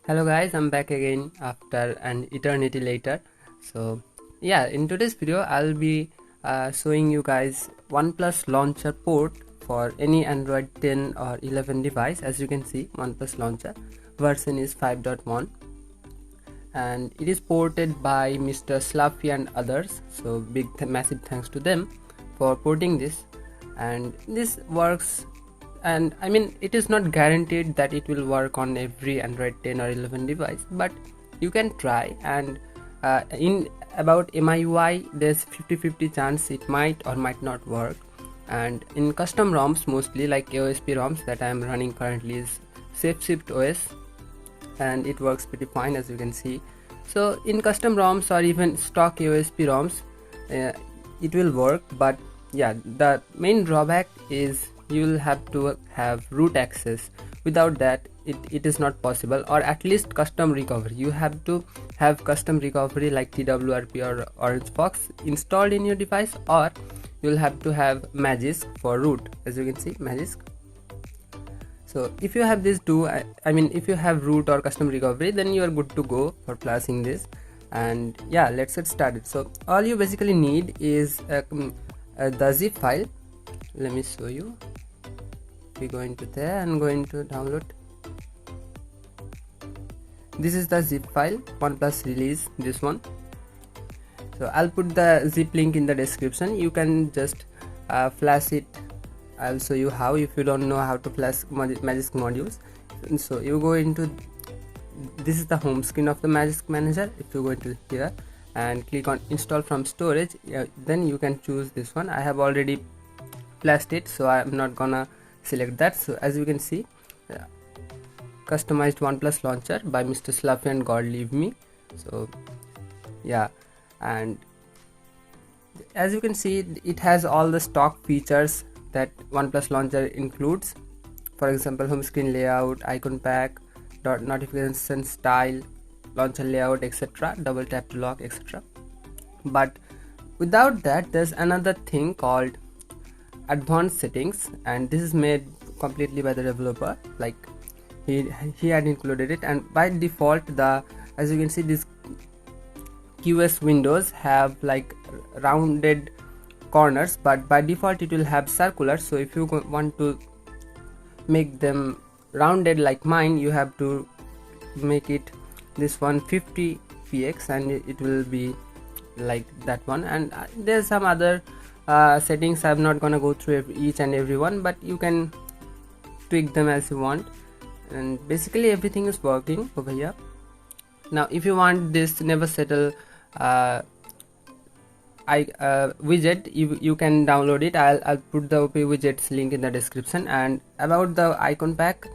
Hello guys, I'm back again after an eternity later. So yeah, in today's video I'll be showing you guys OnePlus launcher port for any Android 10 or 11 device. As you can see, OnePlus launcher version is 5.1 and it is ported by Mrsluffy and others. So massive thanks to them for porting this, and this works. And I mean, it is not guaranteed that it will work on every Android 10 or 11 device, but you can try. And in about MIUI there's 50-50 chance it might or might not work. And in custom ROMs, mostly like AOSP ROMs that I am running currently is SafeShift OS, and it works pretty fine, as you can see. So in custom ROMs or even stock AOSP ROMs, it will work, but yeah, the main drawback is you will have to have root access. Without that it is not possible, or at least custom recovery. You have to have custom recovery like TWRP or OrangeFox installed in your device, or you'll have to have magisk for root, as you can see, magisk. So if you have these two, I mean if you have root or custom recovery, then you are good to go for flashing this. And yeah, let's get started. So all you basically need is the zip file. Let me show you. We go into there and going to download. This is the zip file, OnePlus release, this one. So I'll put the zip link in the description. You can just flash it. I'll show you how, if you don't know how to flash magisk modules. So you go into, this is the home screen of the magisk manager. If you go into here and click on install from storage, then you can choose this one. I have already flashed it, so I'm not gonna select that. So as you can see, customized OnePlus launcher by Mrsluffy and God Leave Me. So yeah, and as you can see, it has all the stock features that OnePlus launcher includes. For example, home screen layout, icon pack, notification style, launcher layout, etc., double tap to lock, etc. But without that, there's another thing called advanced settings, and this is made completely by the developer. Like he had included it, and by default, as you can see, these QS windows have like rounded corners, but by default it will have circular. So if you want to make them rounded like mine, you have to make it this 150 px, and it will be like that one. And there's some other settings. I'm not gonna go through each and every one, but you can tweak them as you want, and basically everything is working over here. Now if you want this never settle widget, you can download it. I'll put the OP widgets link in the description. And about the icon pack,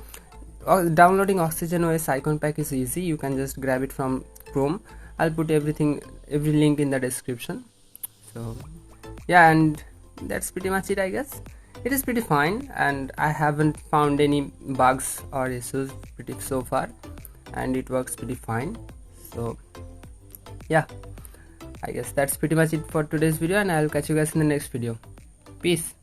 downloading Oxygen OS icon pack is easy. You can just grab it from Chrome. I'll put every link in the description. So yeah, and that's pretty much it, I guess. It is pretty fine, and I haven't found any bugs or issues so far, and it works pretty fine. So yeah, I guess that's pretty much it for today's video, and I'll catch you guys in the next video. Peace.